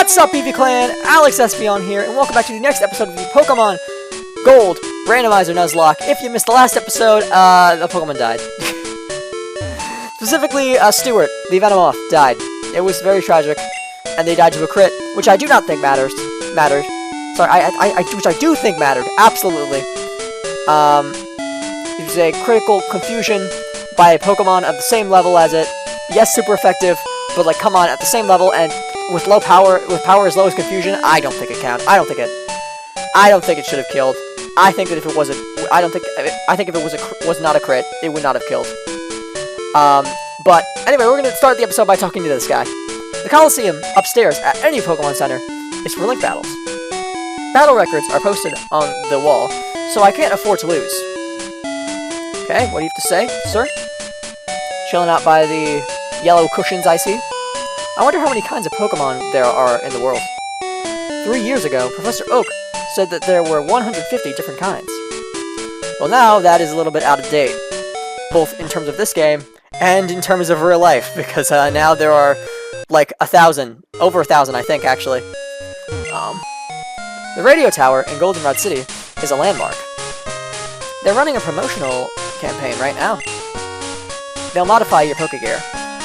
What's up, PV Clan? Alex Espion here, and welcome back to the next episode of the Pokemon Gold Randomizer Nuzlocke. If you missed the last episode, the Pokemon died. Specifically, Stuart, the Venomoth, died. It was very tragic, and they died to a crit, which I do not think mattered. Sorry, which I do think mattered, absolutely. It was a critical confusion by a Pokemon of the same level as it. Yes, super effective, but like, come on, at the same level, and with low power, with power as low as confusion, I don't think it counts. I don't think it should have killed. I think that if it wasn't, I think if it was not a crit, it would not have killed. But anyway, we're gonna start the episode by talking to this guy. The Coliseum upstairs at any Pokemon Center is for link battles. Battle records are posted on the wall, so I can't afford to lose. Okay, what do you have to say, sir? Chilling out by the yellow cushions I see. I wonder how many kinds of Pokemon there are in the world. 3 years ago, Professor Oak said that there were 150 different kinds. Well, now that is a little bit out of date, both in terms of this game and in terms of real life, because now there are like 1,000, over 1,000 I think actually. The radio tower in Goldenrod City is a landmark. They're running a promotional campaign right now. They'll modify your Pokegear,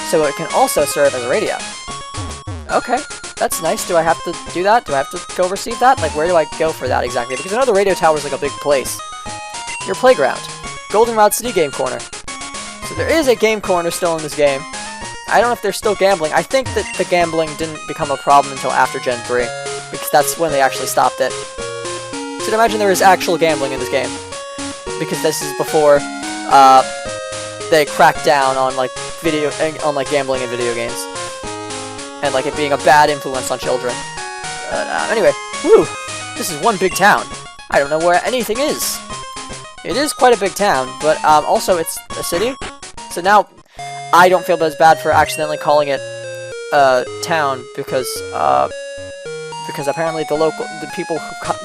so it can also serve as a radio. Okay, that's nice. Do I have to do that? Do I have to go receive that? Like, where do I go for that exactly? Because I know the radio tower is like a big place. Your playground. Goldenrod City Game Corner. So there is a game corner still in this game. I don't know if they're still gambling. I think that the gambling didn't become a problem until after Gen 3, because that's when they actually stopped it. So imagine there is actual gambling in this game, because this is before they cracked down on like gambling in video games, and like it being a bad influence on children. Anyway, whew, this is one big town. I don't know where anything is. It is quite a big town, but also it's a city. So now I don't feel as bad for accidentally calling it a town, because apparently the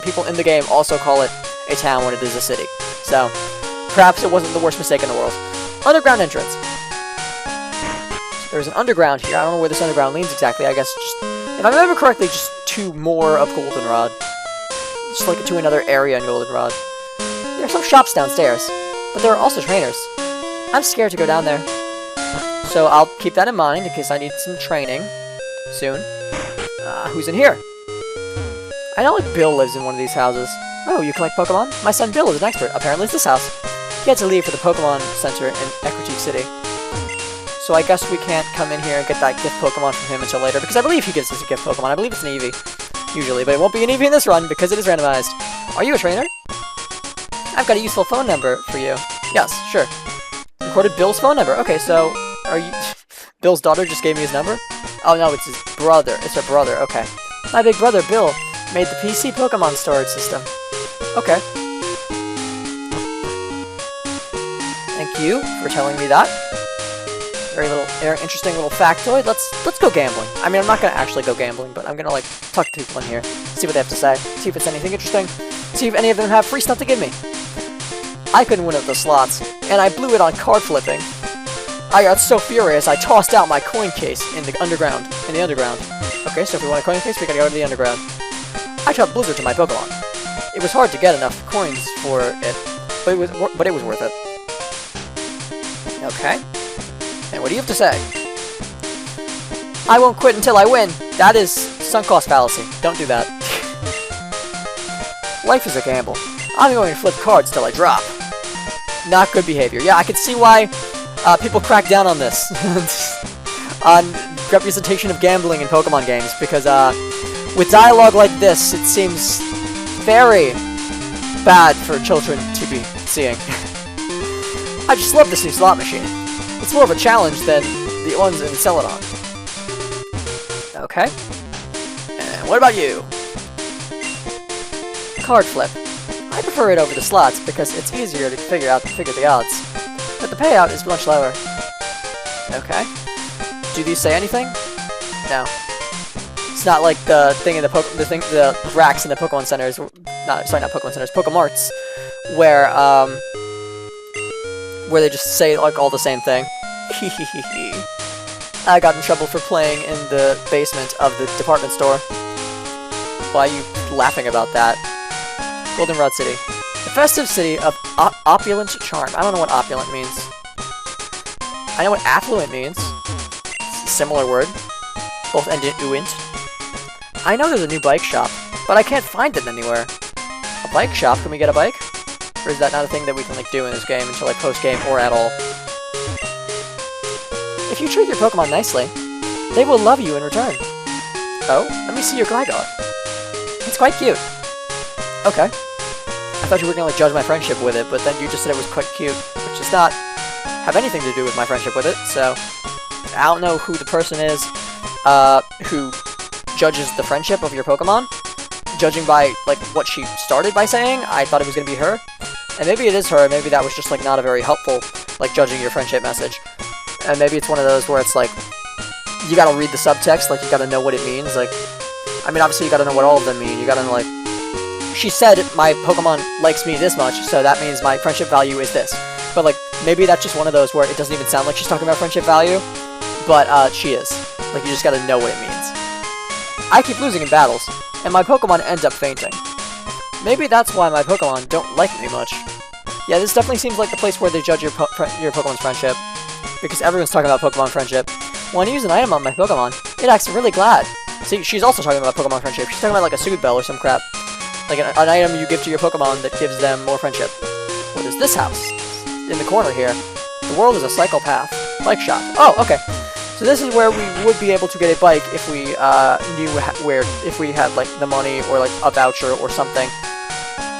people in the game also call it a town when it is a city. So perhaps it wasn't the worst mistake in the world. Underground entrance. There's an underground here. I don't know where this underground leads exactly. I guess just, if I remember correctly, just to more of Goldenrod. Just like to another area in Goldenrod. There are some shops downstairs, but there are also trainers. I'm scared to go down there, so I'll keep that in mind in case I need some training soon. Who's in here? I know like Bill lives in one of these houses. Oh, you collect Pokemon? My son Bill is an expert. Apparently it's this house. He had to leave for the Pokemon Center in Equity City. So I guess we can't come in here and get that gift Pokemon from him until later, because I believe he gives us a gift Pokemon. I believe it's an Eevee, usually, but it won't be an Eevee in this run because it is randomized. Are you a trainer? I've got a useful phone number for you. Yes, sure. Recorded Bill's phone number. Okay, so are you... Bill's daughter just gave me his number? Oh no, it's his brother. It's her brother, okay. My big brother, Bill, made the PC Pokemon storage system. Okay. Thank you for telling me that. Very interesting little factoid. Let's go gambling. I mean, I'm not gonna actually go gambling, but I'm gonna like talk to people in here, see what they have to say, see if it's anything interesting, see if any of them have free stuff to give me. I couldn't win at the slots, and I blew it on card flipping. I got so furious, I tossed out my coin case in the underground. Okay, so if we want a coin case, we gotta go to the underground. I taught Blizzard to my Pokemon. It was hard to get enough coins for it, but it was worth it. Okay. And what do you have to say? I won't quit until I win. That is sunk cost fallacy. Don't do that. Life is a gamble. I'm going to flip cards till I drop. Not good behavior. Yeah, I can see why people crack down on this. On representation of gambling in Pokemon games, because with dialogue like this, it seems very bad for children to be seeing. I just love this new slot machine. It's more of a challenge than the ones in Celadon. Okay. And what about you? Card flip. I prefer it over the slots because it's easier to figure the odds. But the payout is much lower. Okay. Do these say anything? No. It's not like the thing in the racks in the Pokemon Centers. Not Pokemon Centers, Pokemarts, where they just say like all the same thing. I got in trouble for playing in the basement of the department store. Why are you laughing about that? Goldenrod City. The festive city of opulent charm. I don't know what opulent means. I know what affluent means. It's a similar word. Both end in uint. I know there's a new bike shop, but I can't find it anywhere. A bike shop? Can we get a bike? Or is that not a thing that we can like do in this game until like post-game or at all? If you treat your Pokemon nicely, they will love you in return. Oh, let me see your Gligar. It's quite cute. Okay. I thought you were gonna like judge my friendship with it, but then you just said it was quite cute, which does not have anything to do with my friendship with it, so I don't know who the person is who judges the friendship of your Pokemon. Judging by like what she started by saying, I thought it was gonna be her. And maybe it is her, maybe that was just like not a very helpful like judging your friendship message. And maybe it's one of those where it's like you gotta read the subtext, like you gotta know what it means, like I mean obviously you gotta know what all of them mean, you gotta know like she said my Pokemon likes me this much, so that means my friendship value is this. But like, maybe that's just one of those where it doesn't even sound like she's talking about friendship value, but she is. Like, you just gotta know what it means. I keep losing in battles, and my Pokemon end up fainting. Maybe that's why my Pokemon don't like me much. Yeah, this definitely seems like the place where they judge your Pokemon's friendship, because everyone's talking about Pokemon friendship. When I use an item on my Pokemon, it acts really glad. See, she's also talking about Pokemon friendship. She's talking about like a Soothe Bell or some crap. Like an item you give to your Pokemon that gives them more friendship. What is this house? In the corner here. The world is a cycle path. Bike shop. Oh, okay. So this is where we would be able to get a bike if we if we had like the money or like a voucher or something,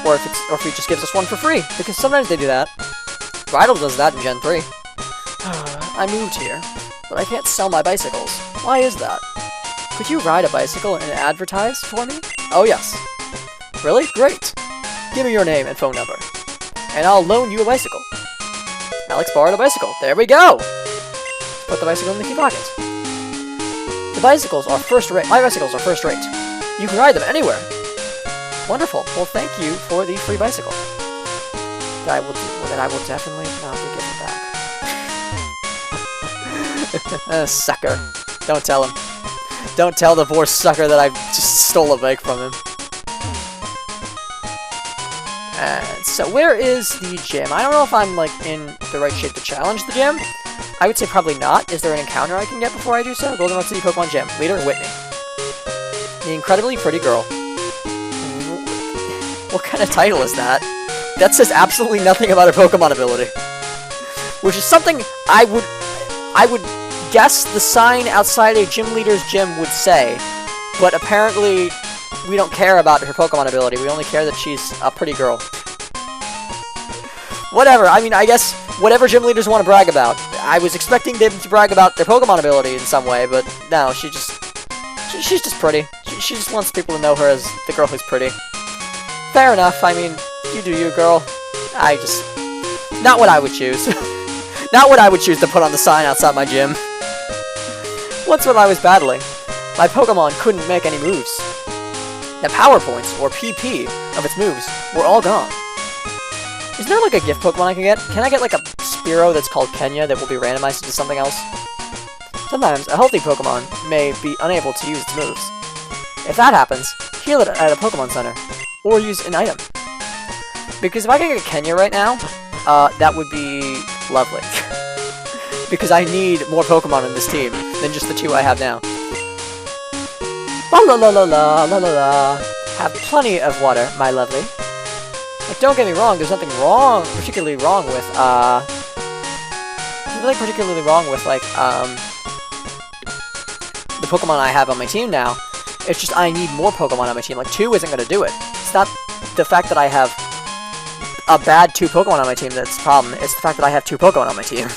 or if he just gives us one for free, because sometimes they do that. Bridal does that in Gen 3. I moved here, but I can't sell my bicycles. Why is that? Could you ride a bicycle and advertise for me? Oh yes. Really? Great! Give me your name and phone number, and I'll loan you a bicycle. Alex borrowed a bicycle. There we go! Put the bicycle in the key pocket. The bicycles are first rate. My bicycles are first rate. You can ride them anywhere. Wonderful. Well, thank you for the free bicycle. Then I will definitely not be giving back. Sucker. Don't tell him. Don't tell the poor sucker that I just stole a bike from him. And so where is the gym? I don't know if I'm like in the right shape to challenge the gym. I would say probably not. Is there an encounter I can get before I do so? Goldenrod City Pokemon Gym. Leader, Whitney. The incredibly pretty girl. What kind of title is that? That says absolutely nothing about her Pokemon ability. Which is something I would guess the sign outside a gym leader's gym would say. But apparently we don't care about her Pokemon ability. We only care that she's a pretty girl. Whatever. I mean, I guess whatever gym leaders want to brag about. I was expecting them to brag about their Pokemon ability in some way, but no, she's just pretty. She just wants people to know her as the girl who's pretty. Fair enough. I mean, you do you, girl. Not what I would choose. Not what I would choose to put on the sign outside my gym. Once when I was battling, my Pokemon couldn't make any moves. The power points, or PP, of its moves were all gone. Is there like a gift Pokemon I can get? Can I get like a Spearow that's called Kenya that will be randomized into something else? Sometimes a healthy Pokemon may be unable to use its moves. If that happens, heal it at a Pokemon Center, or use an item. Because if I can get Kenya right now, that would be lovely. Because I need more Pokemon in this team than just the two I have now. La la la la la la la la. Have plenty of water, my lovely. Like, don't get me wrong, there's nothing particularly wrong with, like, the Pokemon I have on my team now. It's just I need more Pokemon on my team. Like, 2 isn't gonna do it. It's not the fact that I have a bad 2 Pokemon on my team that's the problem. It's the fact that I have 2 Pokemon on my team.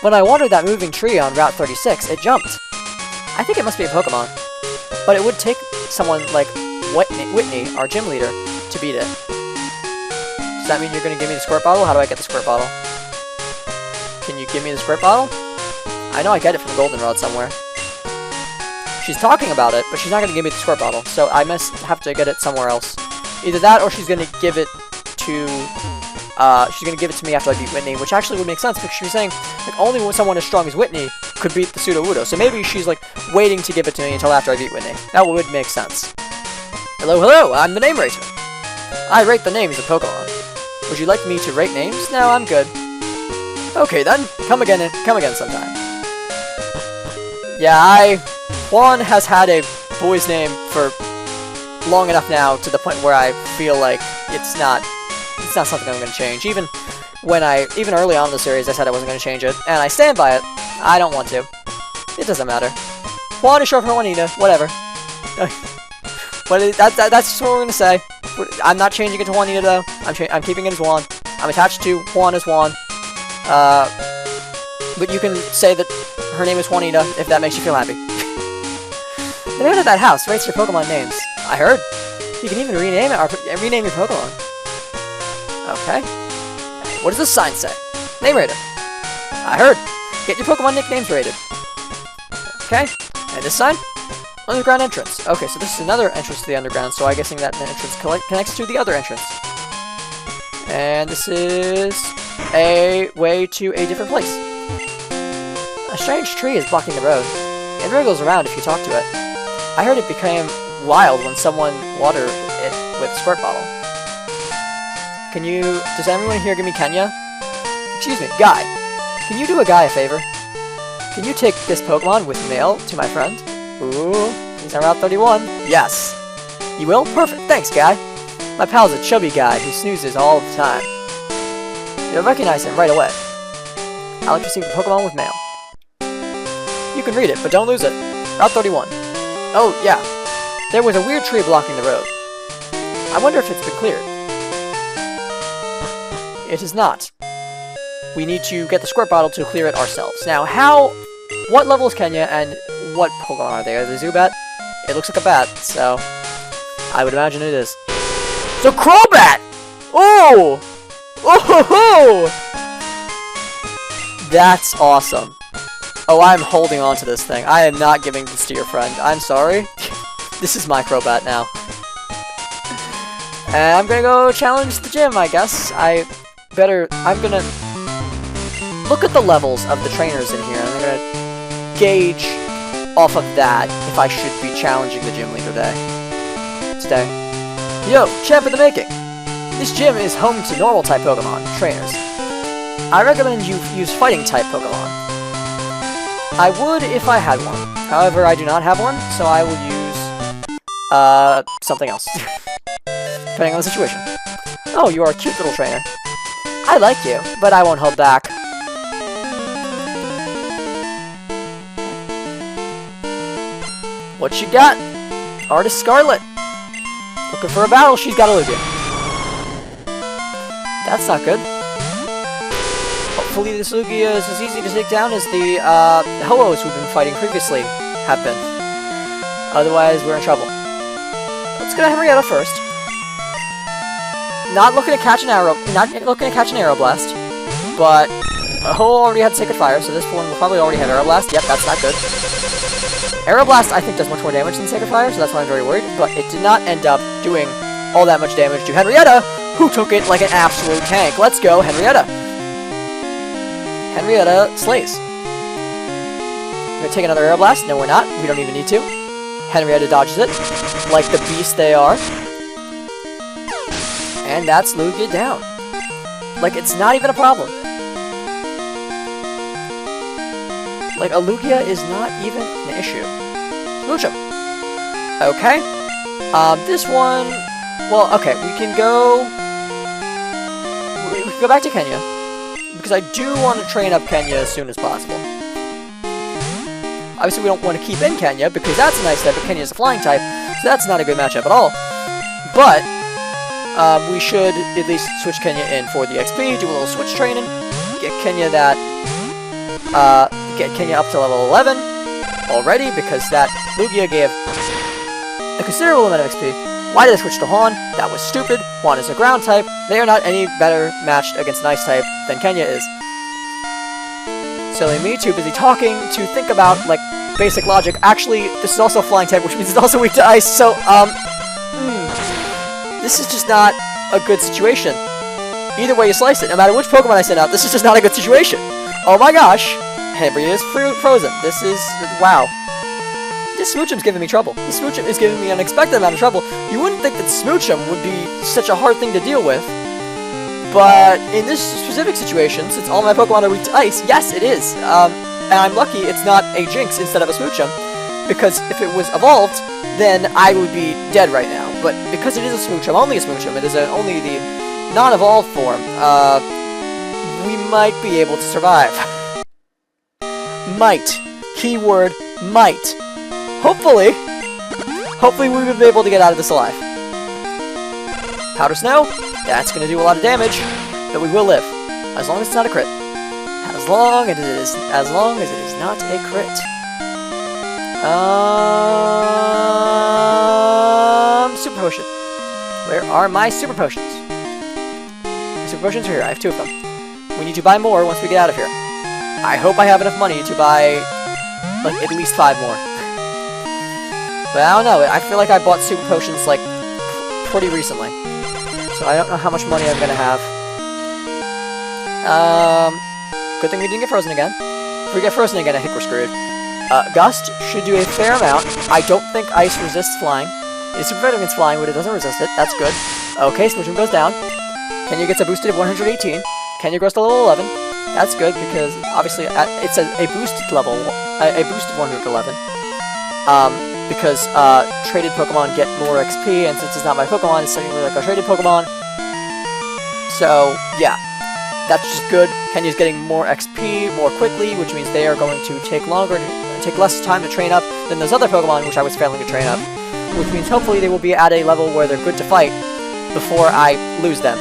When I wandered that moving tree on Route 36, it jumped. I think it must be a Pokemon. But it would take someone like Whitney, our gym leader, to beat it. Does that mean you're going to give me the squirt bottle? How do I get the squirt bottle? Can you give me the squirt bottle? I know I get it from Goldenrod somewhere. She's talking about it, but she's not going to give me the squirt bottle, so I must have to get it somewhere else. Either that, or she's going to give it to... me after I beat Whitney, which actually would make sense, because she was saying, like, only when someone as strong as Whitney could beat the Sudowoodo. So maybe she's, like, waiting to give it to me until after I beat Whitney. That would make sense. Hello, hello, I'm the Name Rater. I rate the names of Pokemon. Would you like me to rate names? No, I'm good. Okay then, come again sometime. Yeah, Juan has had a boy's name for long enough now to the point where I feel like it's not something I'm gonna change. Even early on in the series I said I wasn't gonna change it, and I stand by it. I don't want to. It doesn't matter. Juan is short for Juanita, whatever. But that's just what we're gonna say. I'm not changing it to Juanita though. I'm keeping it as Juan. I'm attached to Juan as Juan. But you can say that her name is Juanita if that makes you feel happy. The man at that house rates your Pokemon names. I heard. You can even rename your Pokemon. Okay. What does this sign say? Name rater. I heard. Get your Pokemon nicknames rated. Okay. And this sign? Underground entrance. Okay, so this is another entrance to the underground, so I'm guessing that the entrance connects to the other entrance. And this is a way to a different place. A strange tree is blocking the road. It wriggles around if you talk to it. I heard it became wild when someone watered it with a squirt bottle. Does everyone here give me Kenya? Excuse me, Guy. Can you do a Guy a favor? Can you take this Pokemon with mail to my friend? Ooh, he's on Route 31. Yes. You will? Perfect. Thanks, Guy. My pal's a chubby guy who snoozes all the time. You'll recognize him right away. Alex received a Pokemon with mail. You can read it, but don't lose it. Route 31. Oh, yeah. There was a weird tree blocking the road. I wonder if it's been cleared. It is not. We need to get the squirt bottle to clear it ourselves. Now, what level is Kenya, and what Pokemon are they? Are they Zubat? It looks like a bat, so I would imagine it is. It's a Crobat! Oh! Oh! That's awesome. Oh, I'm holding on to this thing. I am not giving this to your friend. I'm sorry. This is my Crobat now. And I'm gonna go challenge the gym, I guess. I'm gonna look at the levels of the trainers in here, and I'm gonna gauge off of that if I should be challenging the gym leader today. Yo, champ in the making! This gym is home to normal-type Pokemon, trainers. I recommend you use fighting-type Pokemon. I would if I had one. However, I do not have one, so I will use, something else. Depending on the situation. Oh, you are a cute little trainer. I like you, but I won't hold back. What you got? Artist Scarlet. Looking for a battle, she's got a Lugia. That's not good. Hopefully this Lugia is as easy to take down as the Ho-Ohs we've been fighting previously have been. Otherwise, we're in trouble. Let's go to Henrietta first. Not looking to catch an Aero Blast, but Ho already had Sacred Fire, so this one will probably already have Aero Blast. Yep, that's not good. Aero Blast, I think, does much more damage than Sacred Fire, so that's why I'm very worried, but it did not end up doing all that much damage to Henrietta, who took it like an absolute tank. Let's go, Henrietta. Henrietta slays. We're gonna take another Aero Blast. No, we're not. We don't even need to. Henrietta dodges it, like the beast they are. And that's Lugia down. Like, it's not even a problem. Like, a Lugia is not even an issue. Lucha. Okay. This one... Well, okay, we can go back to Kenya. Because I do want to train up Kenya as soon as possible. Obviously, we don't want to keep in Kenya, because that's a nice type, but Kenya is a flying type, so that's not a good matchup at all. But... we should at least switch Kenya in for the XP, do a little switch training, get Kenya up to level 11 already, because that Lugia gave a considerable amount of XP. Why did I switch to Juan? That was stupid. Juan is a ground type. They are not any better matched against an ice type than Kenya is. Silly me, too busy talking to think about, like, basic logic. Actually, this is also a flying type, which means it's also weak to ice, so, this is just not a good situation. Either way you slice it, no matter which Pokemon I send out, this is just not a good situation. Oh my gosh! Henry is frozen. This is... wow. this Smoochum's giving me trouble. This Smoochum is giving me an unexpected amount of trouble. You wouldn't think that Smoochum would be such a hard thing to deal with. But in this specific situation, since all my Pokemon are weak to ice, yes, it is. And I'm lucky it's not a Jinx instead of a Smoochum, because if it was evolved, then I would be dead right now. But because it is a Smoochum, only a Smoochum, it is only the non-evolved form, we might be able to survive. Might. Keyword, might. Hopefully we would be able to get out of this alive. Powder Snow, that's going to do a lot of damage, but we will live. As long as it's not a crit. As long as it is not a crit. Super Potion. Where are my Super Potions? My Super Potions are here. I have 2 of them. We need to buy more once we get out of here. I hope I have enough money to buy, like, at least 5 more. But I don't know. I feel like I bought Super Potions, like, pretty recently. So I don't know how much money I'm gonna have. Good thing we didn't get frozen again. If we get frozen again, I think we're screwed. Gust should do a fair amount. I don't think Ice resists flying. It's super effective against flying, but it doesn't resist it. That's good. Okay, Smoochum goes down. Kenya gets a boosted of 118. Kenya grows to level 11. That's good, because obviously it's a boosted level, a boosted 111. Because traded Pokemon get more XP, and since it's not my Pokemon, it's technically like a traded Pokemon. So, yeah. That's just good. Kenya's getting more XP more quickly, which means they are going to take less time to train up than those other Pokemon, which I was failing to train up. Which means hopefully they will be at a level where they're good to fight before I lose them.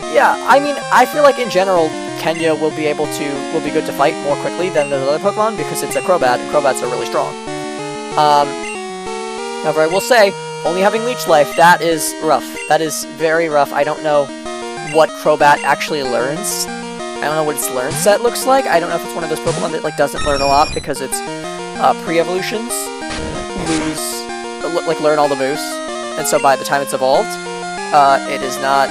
Yeah, I mean, I feel like in general, Kenya will be good to fight more quickly than those other Pokemon because it's a Crobat, and Crobats are really strong. However, I will say, only having Leech Life, that is rough. That is very rough. I don't know what Crobat actually learns. I don't know what its learn set looks like. I don't know if it's one of those Pokemon that, like, doesn't learn a lot because it's pre-evolutions learn all the moves, and so by the time it's evolved, it is not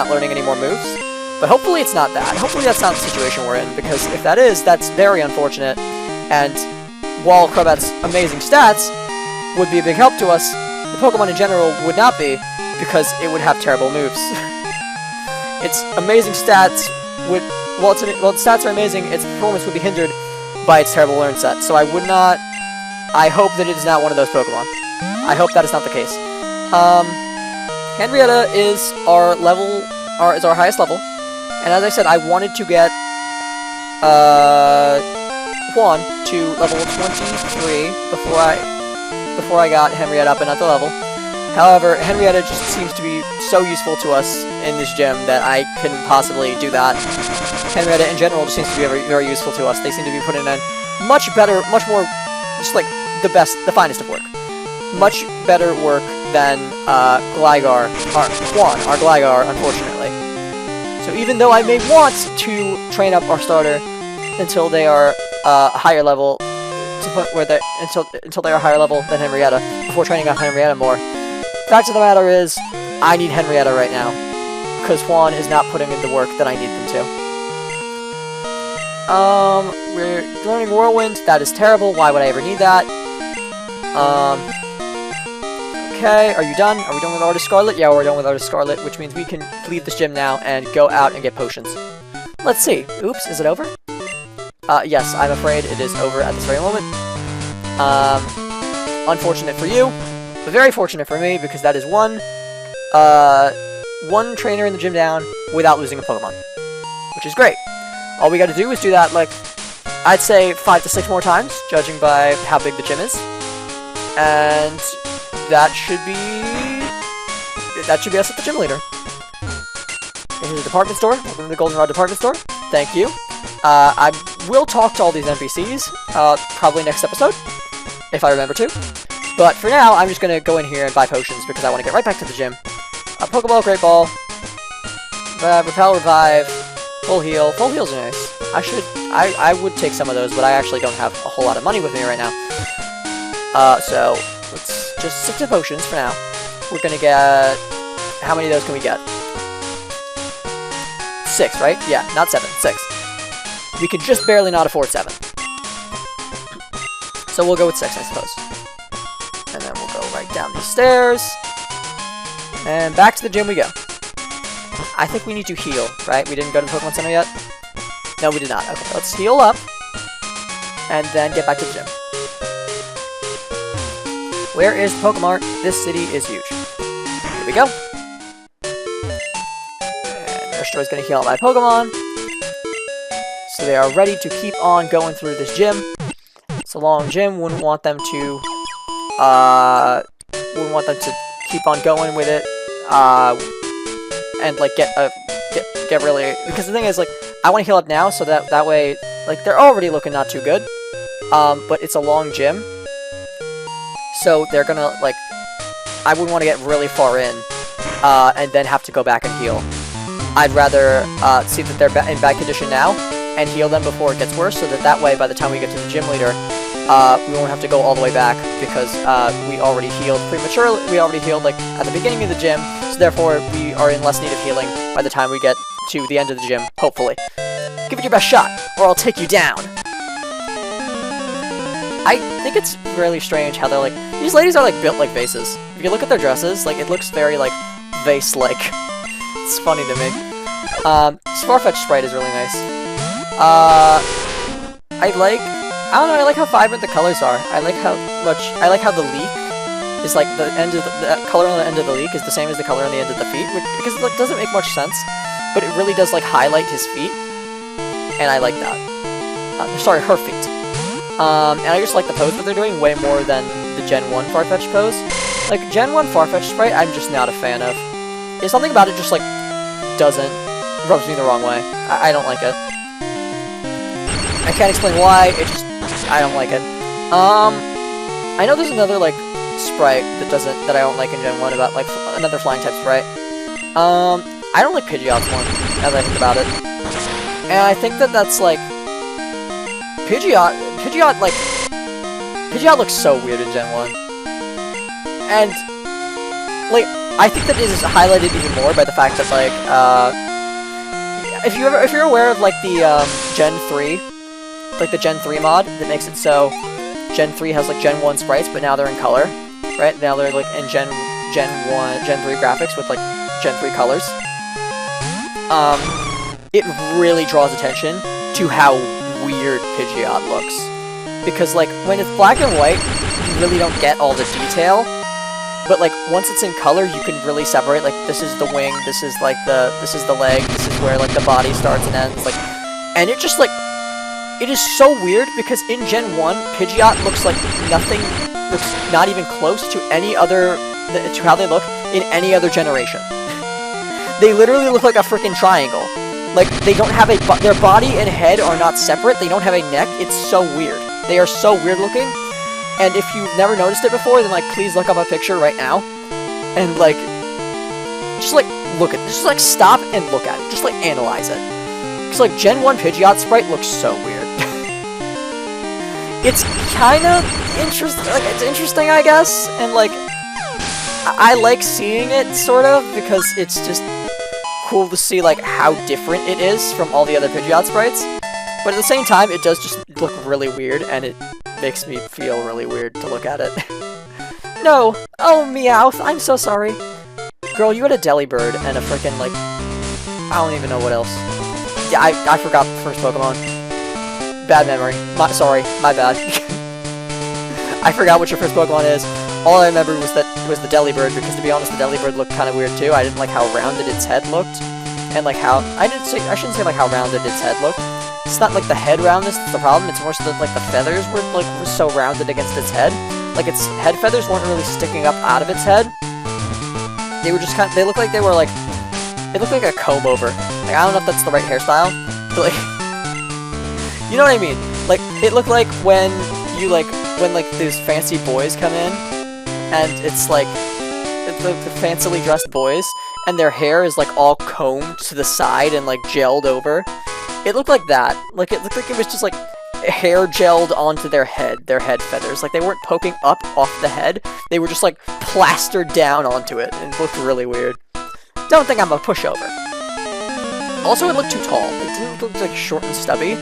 learning any more moves. But hopefully it's not that. Hopefully that's not the situation we're in, because if that is, that's very unfortunate. And while Crobat's amazing stats would be a big help to us, the Pokemon in general would not be, because it would have terrible moves. Its amazing stats would, while its stats are amazing, its performance would be hindered by its terrible learn set. So I hope that it is not one of those Pokemon. I hope that is not the case. Henrietta is our highest level, and as I said, I wanted to get Juan to level 23 before I got Henrietta up another level. However, Henrietta just seems to be so useful to us in this gym that I couldn't possibly do that. Henrietta in general just seems to be very, very useful to us. They seem to be putting in much more, just like the finest of work. Much better work than Gligar, Juan, our Gligar, unfortunately. So even though I may want to train up our starter until they are higher level, to the point where until they are higher level than Henrietta, before training up Henrietta more, fact of the matter is, I need Henrietta right now, because Juan is not putting in the work that I need them to. We're learning Whirlwind. That is terrible. Why would I ever need that? Okay, are you done? Are we done with Artist Scarlet? Yeah, we're done with Artist Scarlet, which means we can leave this gym now and go out and get potions. Let's see. Oops, is it over? Yes, I'm afraid it is over at this very moment. Unfortunate for you, but very fortunate for me, because that is one trainer in the gym down without losing a Pokemon, which is great. All we gotta do is do that, like, I'd say 5 to 6 more times, judging by how big the gym is. And that should be us at the gym leader. This is the department store. Welcome to the Goldenrod department store. Thank you. I will talk to all these NPCs, probably next episode, if I remember to. But for now, I'm just gonna go in here and buy potions, because I want to get right back to the gym. Pokeball, Great Ball, Repel, Revive, Full Heal. Full Heals are nice. I would take some of those, but I actually don't have a whole lot of money with me right now. So let's just stick to potions for now. We're gonna get, how many of those can we get? 6, right? Yeah, not 7, 6. We could just barely not afford 7. So we'll go with 6, I suppose. And then we'll go right down these stairs. And back to the gym we go. I think we need to heal, right? We didn't go to the Pokemon Center yet? No, we did not. Okay, let's heal up. And then get back to the gym. Where is the Pokemart? This city is huge. Here we go. And Nurse is going to heal all my Pokemon. So they are ready to keep on going through this gym. It's a long gym. Wouldn't want them to keep on going with it. And like get really, because the thing is, like, I want to heal up now so that way, like, they're already looking not too good. But it's a long gym. So they're gonna, like, I wouldn't want to get really far in, and then have to go back and heal. I'd rather see that they're in bad condition now, and heal them before it gets worse, so that way, by the time we get to the gym leader, we won't have to go all the way back, because we already healed prematurely. We already healed, like, at the beginning of the gym, so therefore we are in less need of healing by the time we get to the end of the gym, hopefully. Give it your best shot, or I'll take you down! I think it's really strange how they're like, these ladies are like built like vases. If you look at their dresses, like, it looks very like vase-like. It's funny to me. Farfetch sprite is really nice. I don't know, I like how vibrant the colors are. I like how the leek is like the color on the end of the leek is the same as the color on the end of the feet, because it, like, doesn't make much sense, but it really does like highlight his feet, and I like that. Sorry, her feet. And I just like the pose that they're doing way more than the Gen 1 Farfetch pose. Like, Gen 1 Farfetch sprite, I'm just not a fan of. There's something about it just, like, rubs me the wrong way. I don't like it. I can't explain why, I don't like it. I know there's another, like, sprite that I don't like in Gen 1 about, like, another flying type sprite. I don't like Pidgeot's one, now that I think about it. And I think that's, like, Pidgeot looks so weird in Gen 1. And, like, I think that it is highlighted even more by the fact that, like, if you're aware of, like, the, Gen 3, like, the Gen 3 mod that makes it so Gen 3 has, like, Gen 1 sprites, but now they're in color, right? Now they're, like, in Gen 3 graphics with, like, Gen 3 colors. It really draws attention to how weird Pidgeot looks. Because, like, when it's black and white, you really don't get all the detail. But, like, once it's in color, you can really separate, like, this is the wing, this is the leg, this is where, like, the body starts and ends, like, and it just, like, it is so weird, because in Gen 1, Pidgeot looks like nothing, looks not even close to any other, to how they look in any other generation. They literally look like a freaking triangle. Like, they don't have their body and head are not separate, they don't have a neck, it's so weird. They are so weird looking, and if you've never noticed it before, then, like, please look up a picture right now, and, like, just, like, look at it, just, like, stop and look at it, just, like, analyze it. Because, like, Gen 1 Pidgeot sprite looks so weird. It's kind of interesting, like, it's interesting, I guess, and, like, I like seeing it, sort of, because it's just cool to see, like, how different it is from all the other Pidgeot sprites, but at the same time, it does just look really weird, and it makes me feel really weird to look at it. No! Oh, Meowth, I'm so sorry. Girl, you had a Delibird and a frickin', like, I don't even know what else. Yeah, I forgot the first Pokemon. Bad memory. Sorry, my bad. I forgot what your first Pokemon is. All I remember was the Delibird, because to be honest, the Delibird looked kind of weird too. I didn't like how rounded its head looked, and like how I shouldn't say like how rounded its head looked. It's not like the head roundness that's the problem. It's more so that like the feathers were so rounded against its head. Like its head feathers weren't really sticking up out of its head. They were just they looked like they were like it looked like a comb over. Like, I don't know if that's the right hairstyle, but like you know what I mean. Like it looked like when these fancy boys come in. And it's like the fancily dressed boys, and their hair is like all combed to the side and like gelled over. It looked like that. Like it looked like it was just like hair gelled onto their head feathers. Like they weren't poking up off the head. They were just like plastered down onto it, and it looked really weird. Don't think I'm a pushover. Also, it looked too tall. It didn't look like short and stubby.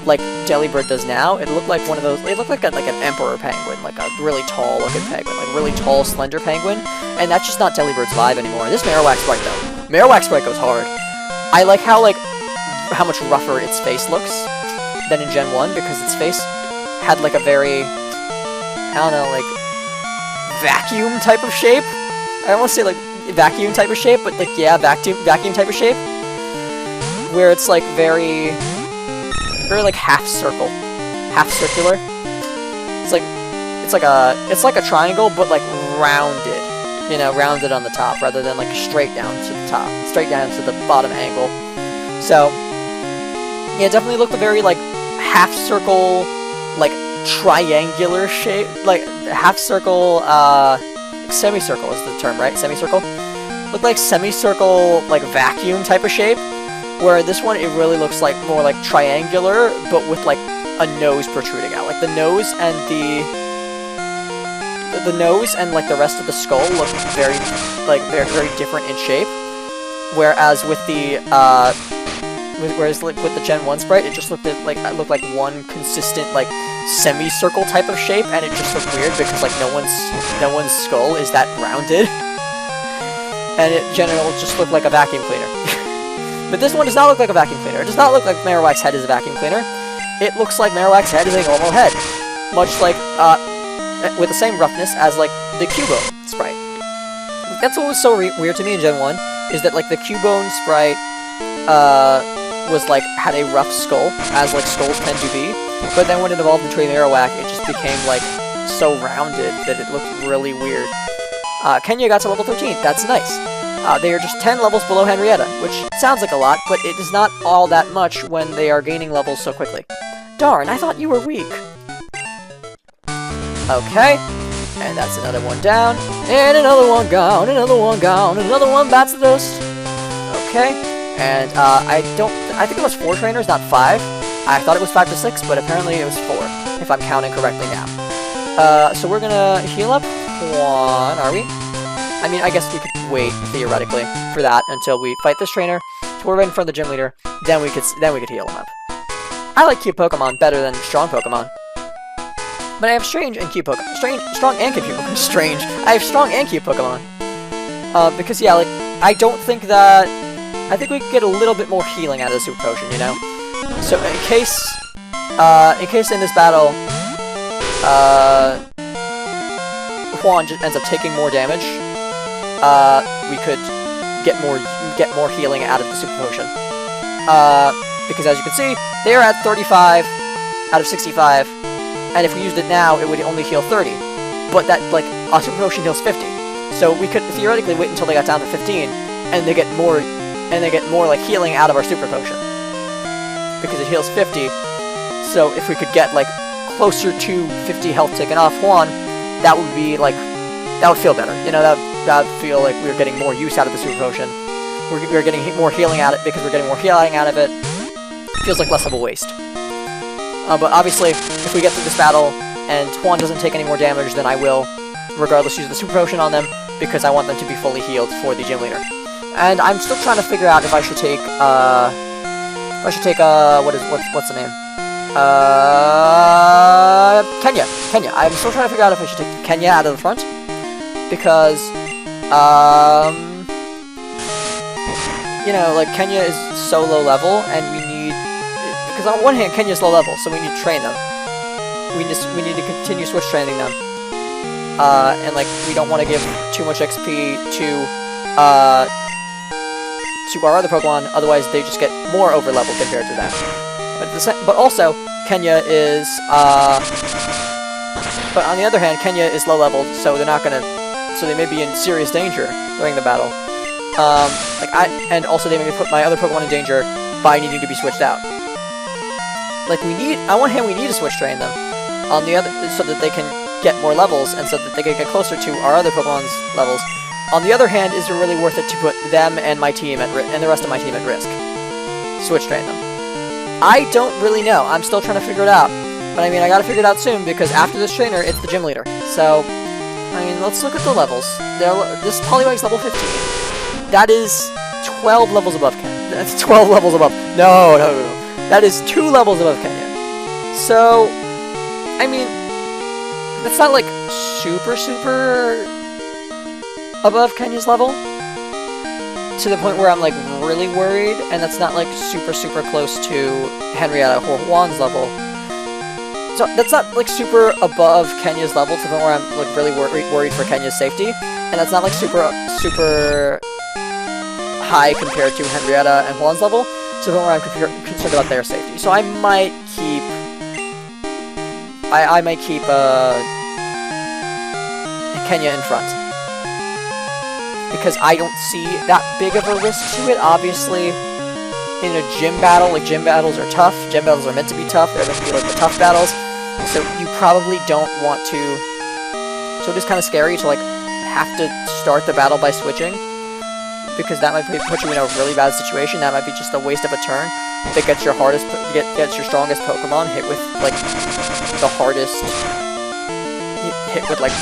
like Delibird does now. It looked like one of those. It looked like an emperor penguin, like a really tall looking penguin, like a really tall, slender penguin. And that's just not Delibird's vibe anymore. This Marowak sprite though, Marowak sprite goes hard. I like how much rougher its face looks than in Gen 1, because its face had like a very, I don't know, like vacuum type of shape. I almost say like vacuum type of shape, but like, yeah, vacuum type of shape, where it's like very like half circular. It's like a triangle, but like rounded, you know, rounded on the top rather than like straight down to the top, straight down to the bottom angle. So yeah, it definitely looked a very like half circle, like triangular shape, like half circle, semicircle is the term, right? Semicircle? Looked like semicircle, like vacuum type of shape, where this one, it really looks like more like triangular, but with like a nose protruding out. Like the nose and like the rest of the skull look very different in shape. Whereas with the with the Gen 1 sprite, it just looked like one consistent like semicircle type of shape, and it just looked weird because like no one's skull is that rounded, and it generally just looked like a vacuum cleaner. But this one does not look like a vacuum cleaner. It does not look like Marowak's head is a vacuum cleaner. It looks like Marowak's head is a normal head, much like with the same roughness as like the Cubone sprite. That's what was so weird to me in Gen 1, is that like the Cubone sprite was like had a rough skull, as like skulls tend to be, but then when it evolved into a Marowak, it just became like so rounded that it looked really weird. Kenya got to level 13. That's nice. They are just 10 levels below Henrietta, which sounds like a lot, but it is not all that much when they are gaining levels so quickly. Darn, I thought you were weak. Okay, and that's another one down, and another one gone, another one gone, another one bats the dust. Okay, and I think it was 4 trainers, not 5. I thought it was 5 to 6, but apparently it was 4, if I'm counting correctly now. So we're gonna heal up 1, are we? I mean, I guess we could wait, theoretically, for that until we fight this trainer, so we're right in front of the gym leader, then we could heal him up. I like cute Pokemon better than strong Pokemon. But I have strange and cute Pokemon. Strong and cute Pokemon. Strange. I have strong and cute Pokemon. Because, yeah, like, I think we could get a little bit more healing out of the Super Potion, you know? So, in case in this battle, Juan just ends up taking more damage, we could get more healing out of the Super Potion. Because as you can see, they are at 35 out of 65, and if we used it now, it would only heal 30. But that, like, a Super Potion heals 50. So we could theoretically wait until they got down to 15, and they get more like healing out of our Super Potion. Because it heals 50, so if we could get, like, closer to 50 health taken off Juan, that would be, like, that would feel better. You know, that would feel like we were getting more use out of the Super Potion. We're getting more healing out of it, because we're getting more healing out of it. Feels like less of a waste. But obviously, if we get through this battle, and Juan doesn't take any more damage, then I will, regardless, use the Super Potion on them, because I want them to be fully healed for the gym leader. And I'm still trying to figure out if I should take, what's the name? Kenya. I'm still trying to figure out if I should take Kenya out of the front, because, you know, like, Kenya is so low level, and we need, because on one hand, Kenya's low level, so we need to train them. We need to continue switch training them. And, like, we don't want to give too much XP to our other Pokemon, otherwise they just get more over level compared to them. But also, Kenya is, but on the other hand, Kenya is low leveled, so they're not gonna, so they may be in serious danger during the battle. And also they may put my other Pokemon in danger by needing to be switched out. Like, on one hand, we need to switch train them. On the other, so that they can get more levels, and so that they can get closer to our other Pokemon's levels. On the other hand, is it really worth it to put them and my team and the rest of my team at risk? Switch train them. I don't really know. I'm still trying to figure it out. But I mean, I gotta figure it out soon, because after this trainer, it's the gym leader. So, I mean, let's look at the levels. This Poliwag's level 15. That is 12 levels above Kenya. That's 12 levels above. No. That is 2 levels above Kenya. So, I mean, that's not like super above Kenya's level, to the point where I'm like really worried, and that's not like super close to Henrietta or Juan's level. So that's not like super above Kenya's level to the point where I'm like really worried for Kenya's safety, and that's not like super high compared to Henrietta and Juan's level to the point where I'm concerned about their safety. So I might keep Kenya in front, because I don't see that big of a risk to it. Obviously, in a gym battle, like, gym battles are tough. Gym battles are meant to be tough. They're meant to be like the tough battles. So you probably don't want to... So it is kind of scary to, like, have to start the battle by switching, because that might put you in a really bad situation. That might be just a waste of a turn that gets your gets your strongest Pokemon hit with, like, the hardest... hit with, like,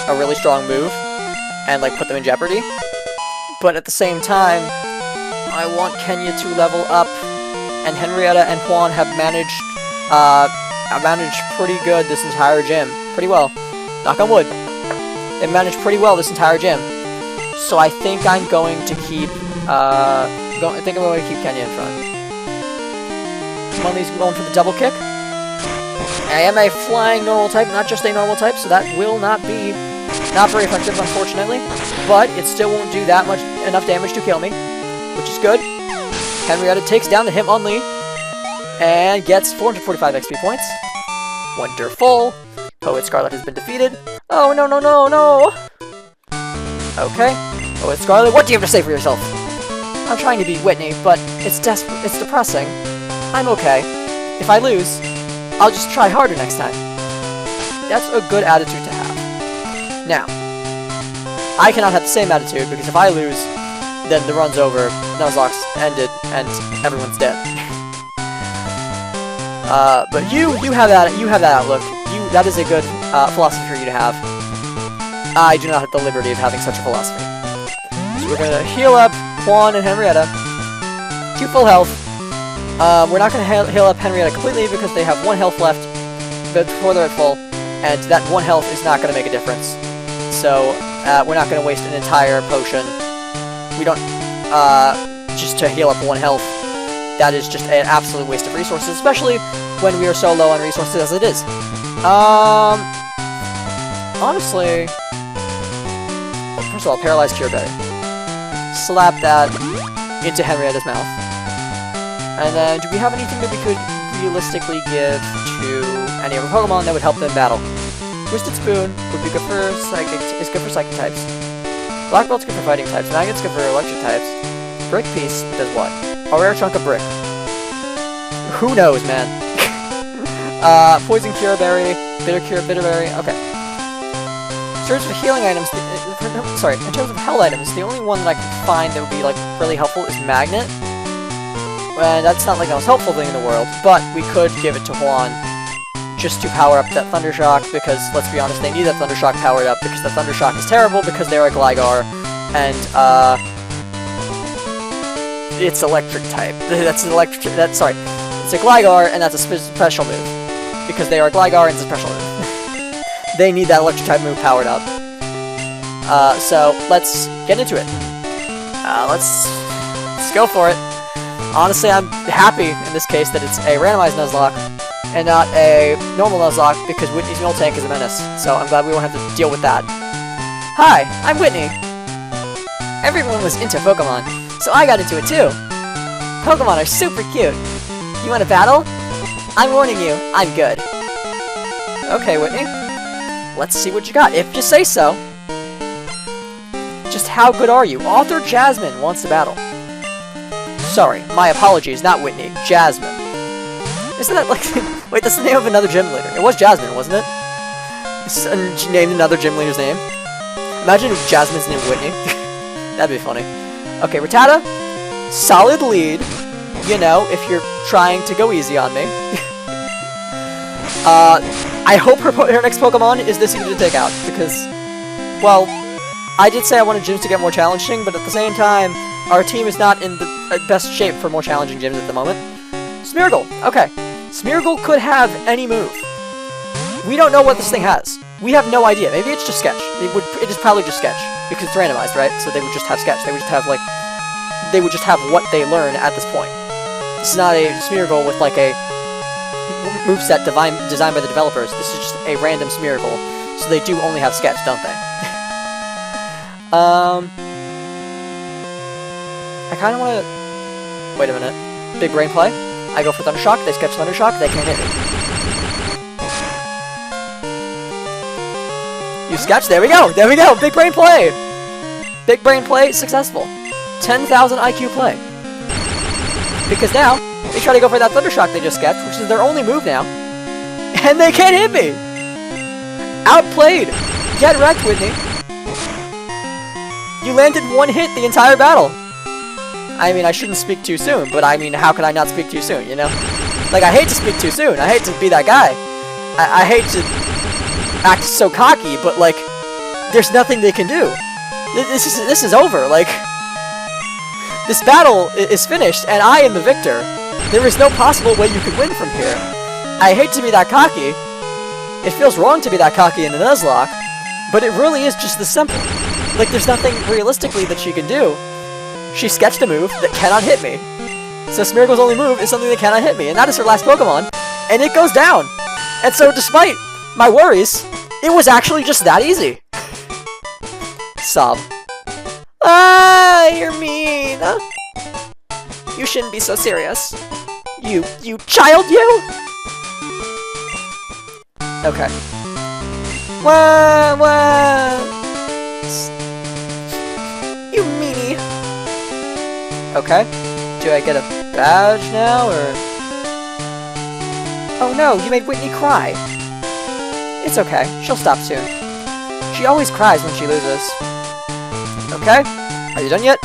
a really strong move, and, like, put them in jeopardy. But at the same time, I want Kenya to level up, and Henrietta and Juan have managed pretty good this entire gym. Pretty well. Knock on wood. They've managed pretty well this entire gym. So I think I'm going to keep, Kenya in front. Money's going for the double kick. I am a flying normal type, not just a normal type, so that will not be very effective, unfortunately. But it still won't do enough damage to kill me, which is good. Henrietta takes down the Hitmonlee and gets 445 XP points. Wonderful. Poet Scarlet has been defeated. Oh, no. Okay. Poet Scarlet, what do you have to say for yourself? I'm trying to beat Whitney, but it's depressing. I'm okay. If I lose, I'll just try harder next time. That's a good attitude to have. Now, I cannot have the same attitude, because if I lose, then the run's over, Nuzlocke's ended, and everyone's dead. But you have that outlook. That is a good philosophy for you to have. I do not have the liberty of having such a philosophy. So we're gonna heal up Juan and Henrietta to full health. We're not gonna heal up Henrietta completely because they have 1 health left before they're at full, and that 1 health is not gonna make a difference. So we're not gonna waste an entire potion. We don't just to heal up 1 health. That is just an absolute waste of resources, especially when we are so low on resources as it is. Honestly, first of all, Paralyzed Cure Berry. Slap that into Henrietta's mouth. And then, do we have anything that we could realistically give to any of our Pokemon that would help them battle? Twisted Spoon would be good for psychic types. Black Belt's good for fighting types. Magnet's good for electric types. Brick Piece does what? A rare chunk of brick. Who knows, man? Poison Cure Berry, Bitter Berry. Okay. In terms of healing items, in terms of health items, the only one that I can find that would be like really helpful is Magnet. And that's not like the most helpful thing in the world, but we could give it to Juan just to power up that Thunder Shock, because let's be honest, they need that Thunder Shock powered up, because that Thunder Shock is terrible because they're a Gligar, and it's electric type. It's a Gligar, and that's a special move, because they are a Gligar and it's a special move. They need that electric type move powered up. So let's get into it. Let's go for it. Honestly, I'm happy in this case that it's a randomized Nuzlocke and not a normal Nuzlocke, because Whitney's Miltank is a menace, so I'm glad we won't have to deal with that. Hi, I'm Whitney. Everyone was into Pokemon, so I got into it too. Pokemon are super cute. You want to battle? I'm warning you, I'm good. Okay, Whitney. Let's see what you got, if you say so. Just how good are you? Author Jasmine wants to battle. Sorry, my apologies, not Whitney, Jasmine. Isn't that like... Wait, that's the name of another gym leader. It was Jasmine, wasn't it? She named another gym leader's name. Imagine if Jasmine's named Whitney. That'd be funny. Okay, Rattata. Solid lead. You know, if you're trying to go easy on me. I hope her next Pokemon is this easy to take out, because... Well, I did say I wanted gyms to get more challenging, but at the same time, our team is not in the best shape for more challenging gyms at the moment. Smeargle! Okay. Smeargle could have any move. We don't know what this thing has. We have no idea. Maybe it's just Sketch. It is probably just Sketch because it's randomized, right? So they would just have Sketch. They would just have like, they would just have what they learn at this point. This is not a Smeargle with like a moveset designed by the developers. This is just a random Smeargle. So they do only have Sketch, don't they? I kind of want to... Wait a minute. Big brain play. I go for Thundershock. They Sketch Thundershock. They can't hit me. You Sketch. There we go. There we go. Big brain play. Big brain play. Successful. 10,000 IQ play. Because now, they try to go for that Thundershock they just sketched, which is their only move now. And they can't hit me! Outplayed! Get wrecked, Whitney. You landed one hit the entire battle. I mean, I shouldn't speak too soon, but I mean, how could I not speak too soon, you know? Like, I hate to speak too soon. I hate to be that guy. I hate to act so cocky, but, like, there's nothing they can do. This is over, like... This battle is finished, and I am the victor. There is no possible way you could win from here. I hate to be that cocky. It feels wrong to be that cocky in the Nuzlocke, but it really is just this simple. Like, there's nothing realistically that she can do. She sketched a move that cannot hit me. So Smeargle's only move is something that cannot hit me, and that is her last Pokemon, and it goes down. And so despite my worries, it was actually just that easy. Sob. Ah, you're mean. You shouldn't be so serious. You child, you! Okay. Wah! You meanie. Okay. Do I get a badge now, or... Oh no, you made Whitney cry. It's okay, she'll stop soon. She always cries when she loses. Okay? Are you done yet?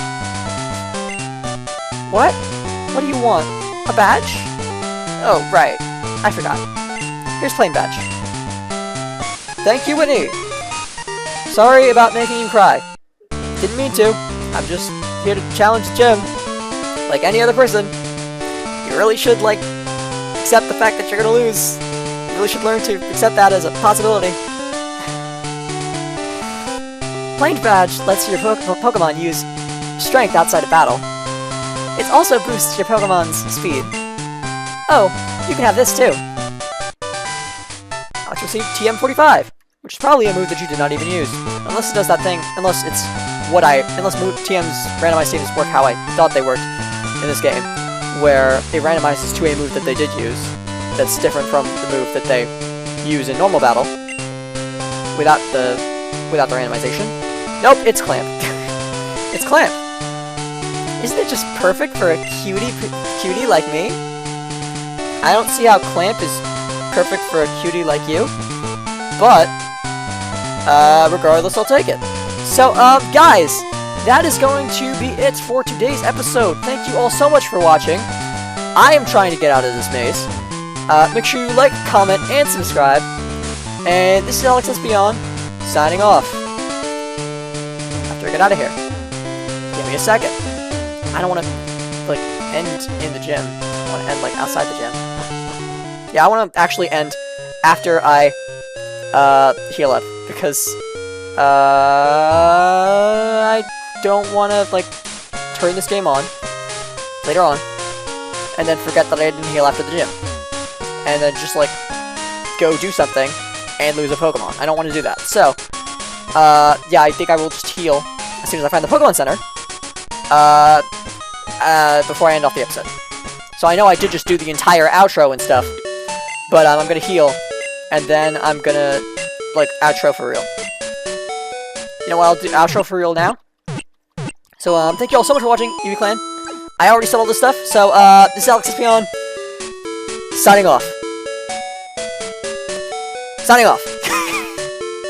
What? What do you want? A badge? Oh, right. I forgot. Here's plain badge. Thank you, Whitney! Sorry about making you cry. Didn't mean to. I'm just here to challenge the gym. Like any other person. You really should, like, accept the fact that you're gonna lose. You really should learn to accept that as a possibility. Plain badge lets your Pokemon use strength outside of battle. It also boosts your Pokemon's speed. Oh, you can have this too. Alex received TM45, which is probably a move that you did not even use. Unless it does that thing, unless TM's randomized statements work how I thought they worked in this game, where it randomizes to a move that they did use, that's different from the move that they use in normal battle, without the randomization. Nope, it's Clamp. It's Clamp. Isn't it just perfect for a cutie like me? I don't see how Clamp is perfect for a cutie like you, but regardless, I'll take it. So, guys, that is going to be it for today's episode. Thank you all so much for watching. I am trying to get out of this maze. Make sure you like, comment, and subscribe. And this is Alex Beyond, signing off. After I get out of here. Give me a second. I don't want to, like, end in the gym. I want to end, like, outside the gym. Yeah, I want to actually end after I, heal up. Because, I don't want to, like, turn this game on later on, and then forget that I didn't heal after the gym. And then just, like, go do something and lose a Pokemon. I don't want to do that. So, yeah, I think I will just heal as soon as I find the Pokemon Center, before I end off the episode. So I know I did just do the entire outro and stuff, but I'm gonna heal, and then I'm gonna, like, outro for real. You know what, I'll do outro for real now. So, thank you all so much for watching, UV Clan. I already said all this stuff, so, this is Alex Beyond, signing off. Signing off.